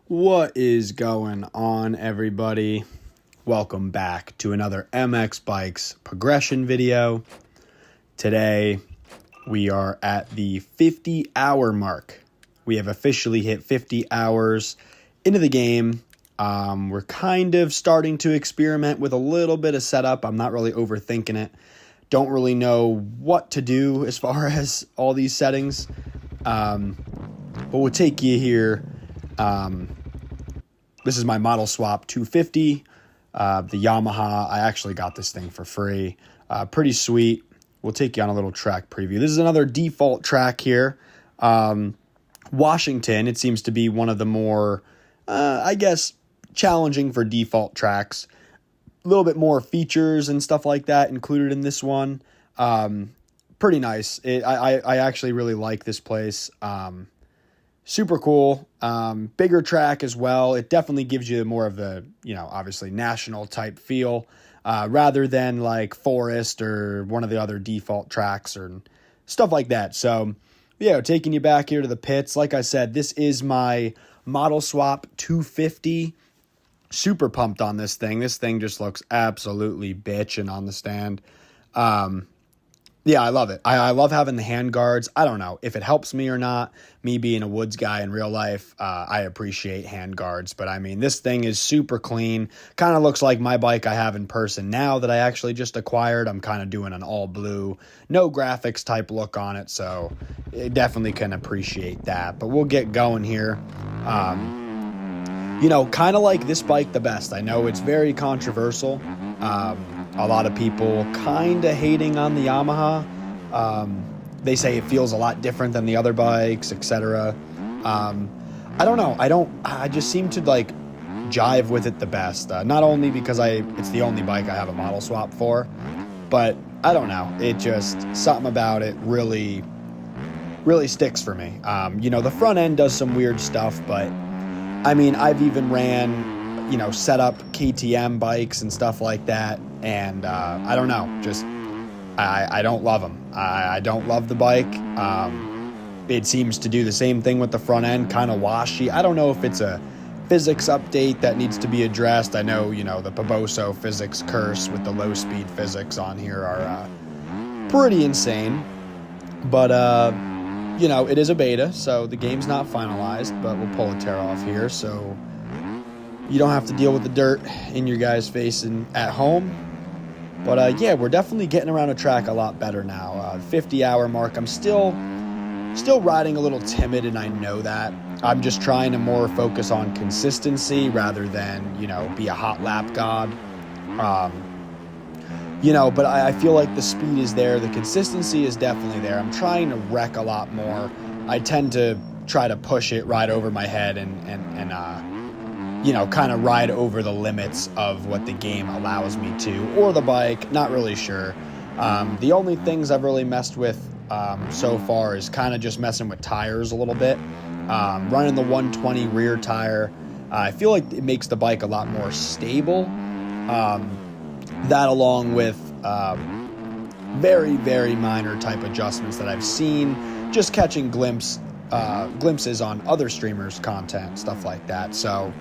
What is going on, everybody? Welcome back to another MX Bikes progression video. Today, we are at the 50-hour mark. We have officially hit 50 hours into the game. We're kind of starting to experiment with a little bit of setup. I'm not really overthinking it. Don't really know what to do as far as all these settings. But we'll take you here. This is my model swap 250, the Yamaha. I actually got this thing for free. Pretty sweet. We'll take you on a little track preview. This is another default track here. Washington, it seems to be one of the more, challenging for default tracks. A little bit more features and stuff like that included in this one. Pretty nice. I actually really like this place. Super cool. Bigger track as well. It definitely gives you more of the, obviously national type feel, rather than like Forest or one of the other default tracks or stuff like that. So, taking you back here to the pits. Like I said, this is my model swap 250. Super pumped on this thing. This thing just looks absolutely bitchin' on the stand. I love it. I love having the hand guards. I don't know if it helps me or not. Me being a woods guy in real life, I appreciate hand guards. But I mean, this thing is super clean. Kind of looks like my bike I have in person now that I actually just acquired. I'm kind of doing an all blue, no graphics type look on it. So I definitely can appreciate that. But we'll get going here. Kind of like this bike the best. I know it's very controversial. A lot of people kind of hating on the Yamaha. They say it feels a lot different than the other bikes, etc. I don't know. I just seem to like jive with it the best. Not only because it's the only bike I have a model swap for, but I don't know. It just, something about it really, really sticks for me. The front end does some weird stuff, but I mean, I've even ran, set up KTM bikes and stuff like that. And I don't know, just I don't love them. I don't love the bike. It seems to do the same thing with the front end, kind of washy. I don't know if it's a physics update that needs to be addressed. I know, the Paboso physics curse with the low speed physics on here are pretty insane. But, it is a beta, so the game's not finalized, but we'll pull a tear off here. So you don't have to deal with the dirt in your guys' face at home. But, we're definitely getting around a track a lot better now. 50-hour mark, I'm still riding a little timid, and I know that. I'm just trying to more focus on consistency rather than, be a hot lap god. But I feel like the speed is there. The consistency is definitely there. I'm trying to wreck a lot more. I tend to try to push it right over my head and kind of ride over the limits of what the game allows me to, or the bike, not really sure. The only things I've really messed with so far is kind of just messing with tires a little bit. Running the 120 rear tire, I feel like it makes the bike a lot more stable. That along with very, very minor type adjustments that I've seen, just catching glimpses on other streamers' content, stuff like that. So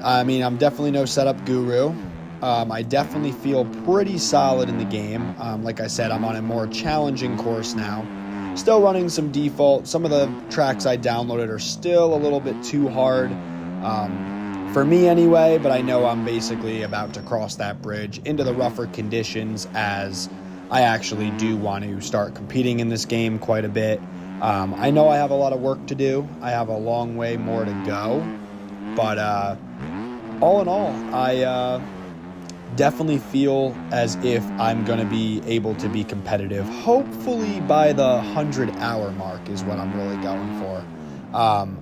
I'm definitely no setup guru. I definitely feel pretty solid in the game. Like I said, I'm on a more challenging course now. Still running some default. Some of the tracks I downloaded are still a little bit too hard, for me anyway, but I know I'm basically about to cross that bridge into the rougher conditions as I actually do want to start competing in this game quite a bit. I know I have a lot of work to do. I have a long way more to go. But all in all, I definitely feel as if I'm going to be able to be competitive. Hopefully by the 100-hour mark is what I'm really going for.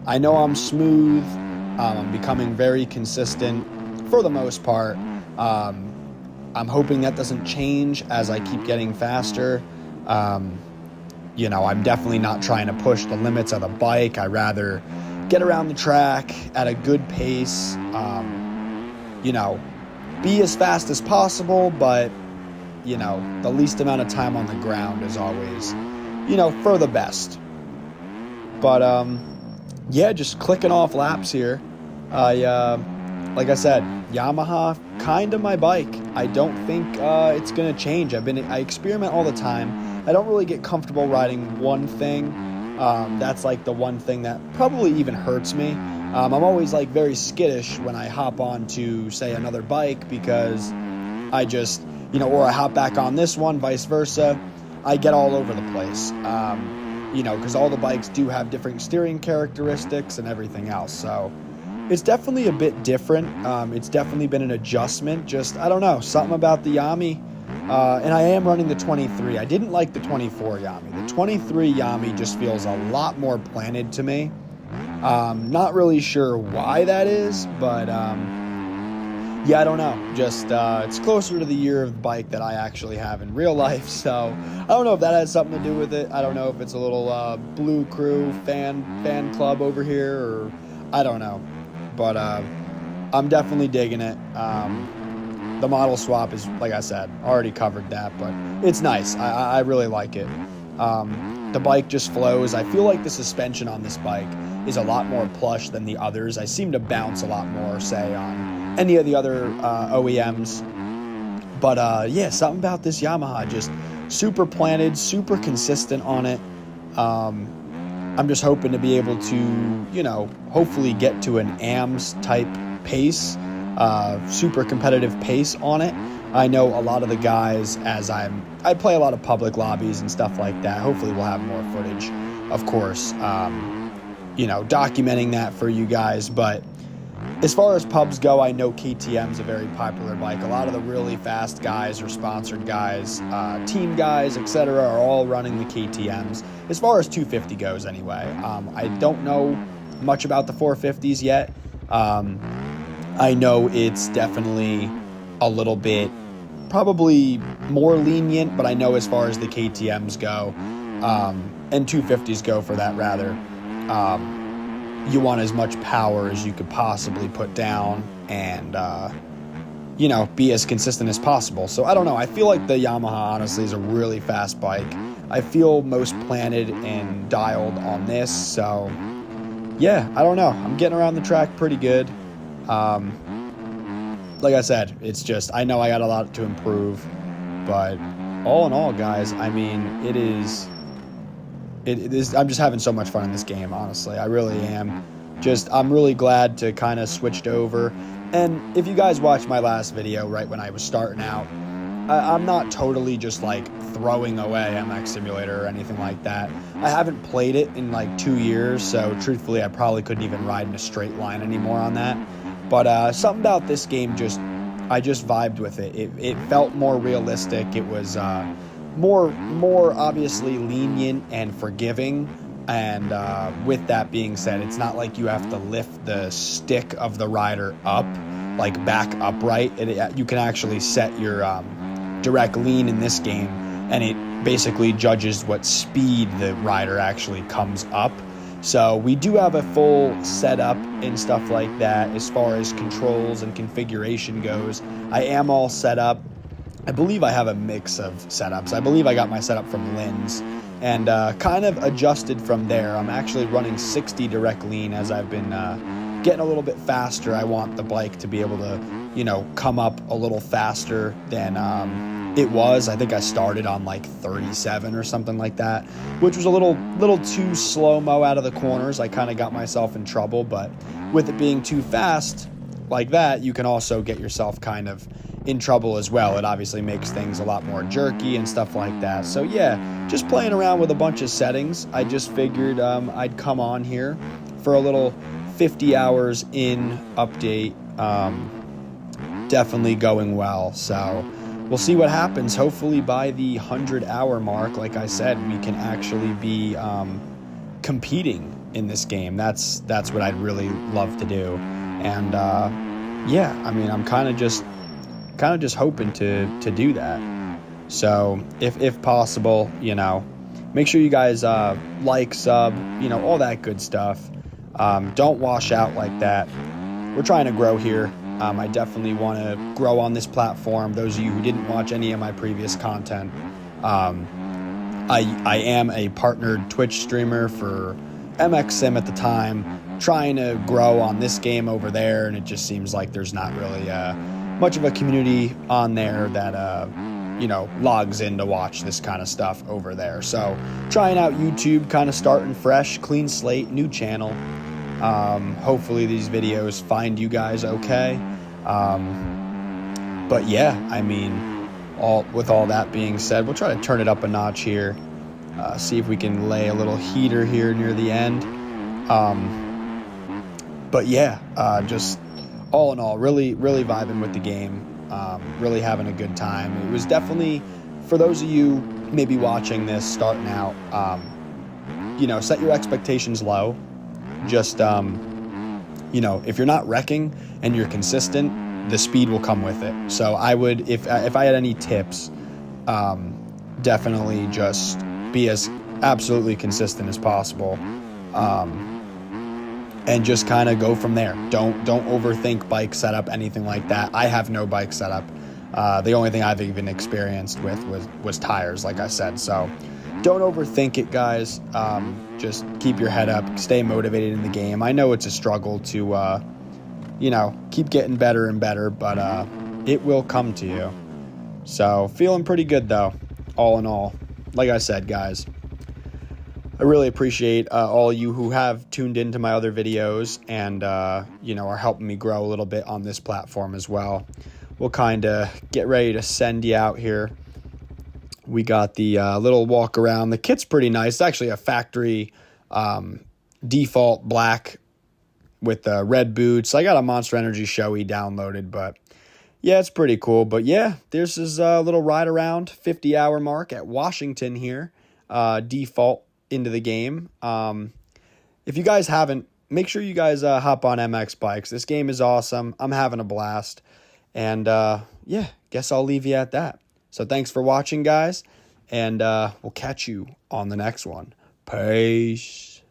I know I'm smooth. I'm becoming very consistent for the most part. I'm hoping that doesn't change as I keep getting faster. I'm definitely not trying to push the limits of the bike. I rather get around the track at a good pace, be as fast as possible, but, the least amount of time on the ground is always, for the best. But, yeah, just clicking off laps here. I like I said, Yamaha kind of my bike. I don't think it's gonna change. I experiment all the time. I don't really get comfortable riding one thing. That's like the one thing that probably even hurts me. I'm always like very skittish when I hop on to say another bike because I just, or I hop back on this one, vice versa. I get all over the place. Because all the bikes do have different steering characteristics and everything else. So it's definitely a bit different. It's definitely been an adjustment. Just, I don't know, something about the Yami. And I am running the 23. I didn't like the 24 Yami. The 23 Yami just feels a lot more planted to me. Not really sure why that is, but yeah, I don't know. Just it's closer to the year of bike that I actually have in real life, so I don't know if that has something to do with it. I don't know if it's a little Blue Crew fan club over here, or I don't know. But I'm definitely digging it. The model swap is, like I said, already covered that, but it's nice. I really like it. The bike just flows. I feel like the suspension on this bike is a lot more plush than the others. I seem to bounce a lot more, say, on any of the other OEMs. But yeah, something about this Yamaha, just super planted, super consistent on it. I'm just hoping to be able to, hopefully get to an AMS type pace, super competitive pace on it. I know a lot of the guys, as I play a lot of public lobbies and stuff like that. Hopefully we'll have more footage, of course, documenting that for you guys. But as far as pubs go, I know KTM's a very popular bike. A lot of the really fast guys or sponsored guys, team guys, etc., are all running the KTM's. As far as 250 goes, anyway. I don't know much about the 450s yet. I know it's definitely a little bit, probably more lenient, but I know as far as the KTM's go, and 250s go for that rather, you want as much power as you could possibly put down and, be as consistent as possible. So I don't know. I feel like the Yamaha, honestly, is a really fast bike. I feel most planted and dialed on this. So, yeah, I don't know. I'm getting around the track pretty good. Like I said, it's just, I know I got a lot to improve. But all in all, guys, I mean, it is, I'm just having so much fun in this game, honestly. I really am. I'm really glad to kind of switched over. And if you guys watched my last video, right when I was starting out, I'm not totally just like throwing away MX Simulator or anything like that. I haven't played it in like 2 years, so truthfully, I probably couldn't even ride in a straight line anymore on that. But something about this game I just vibed with it. It felt more realistic. It was more obviously lenient and forgiving. And with that being said, it's not like you have to lift the stick of the rider up, like back upright. You can actually set your direct lean in this game, and it basically judges what speed the rider actually comes up. So we do have a full setup and stuff like that as far as controls and configuration goes. I am all set up. I believe I have a mix of setups. I believe I got my setup from Lynn's and kind of adjusted from there. I'm actually running 60 direct lean as I've been getting a little bit faster. I want the bike to be able to, come up a little faster than it was. I think I started on like 37 or something like that, which was a little too slow-mo out of the corners. I kind of got myself in trouble, but with it being too fast like that, you can also get yourself kind of in trouble as well. It obviously makes things a lot more jerky and stuff like that. So yeah, just playing around with a bunch of settings. I just figured I'd come on here for a little 50 hours in update. Definitely going well. So we'll see what happens. Hopefully by the 100-hour mark, like I said, we can actually be competing in this game. That's what I'd really love to do. And yeah, I mean, I'm kind of just hoping to do that. So if possible, make sure you guys like, sub, all that good stuff. Don't wash out like that. We're trying to grow here. I definitely want to grow on this platform. Those of you who didn't watch any of my previous content, I am a partnered Twitch streamer for MX Sim at the time, trying to grow on this game over there, and it just seems like there's not really much of a community on there that logs in to watch this kind of stuff over there. So trying out YouTube, kind of starting fresh, clean slate, new channel. Hopefully these videos find you guys okay. But yeah, I mean, with all that being said, we'll try to turn it up a notch here. See if we can lay a little heater here near the end. But yeah, just all in all, really, really vibing with the game. Really having a good time. It was definitely, for those of you maybe watching this, starting out, set your expectations low. Just, if you're not wrecking and you're consistent, the speed will come with it. So I would, if I had any tips, definitely just be as absolutely consistent as possible, and just kind of go from there. Don't overthink bike setup, anything like that. I have no bike setup. The only thing I've even experienced with was tires, like I said. So don't overthink it, guys. Just keep your head up, stay motivated in the game. I know it's a struggle to keep getting better and better, but it will come to you. So feeling pretty good though, all in all. Like I said, guys, I really appreciate all you who have tuned into my other videos and, are helping me grow a little bit on this platform as well. We'll kind of get ready to send you out here. We got the little walk around. The kit's pretty nice. It's actually a factory default black with red boots. I got a Monster Energy Showy downloaded, but yeah, it's pretty cool. But yeah, this is a little ride around, 50-hour mark at Washington here, default into the game. If you guys haven't, make sure you guys hop on MX Bikes. This game is awesome. I'm having a blast. And yeah, guess I'll leave you at that. So thanks for watching, guys, and we'll catch you on the next one. Peace.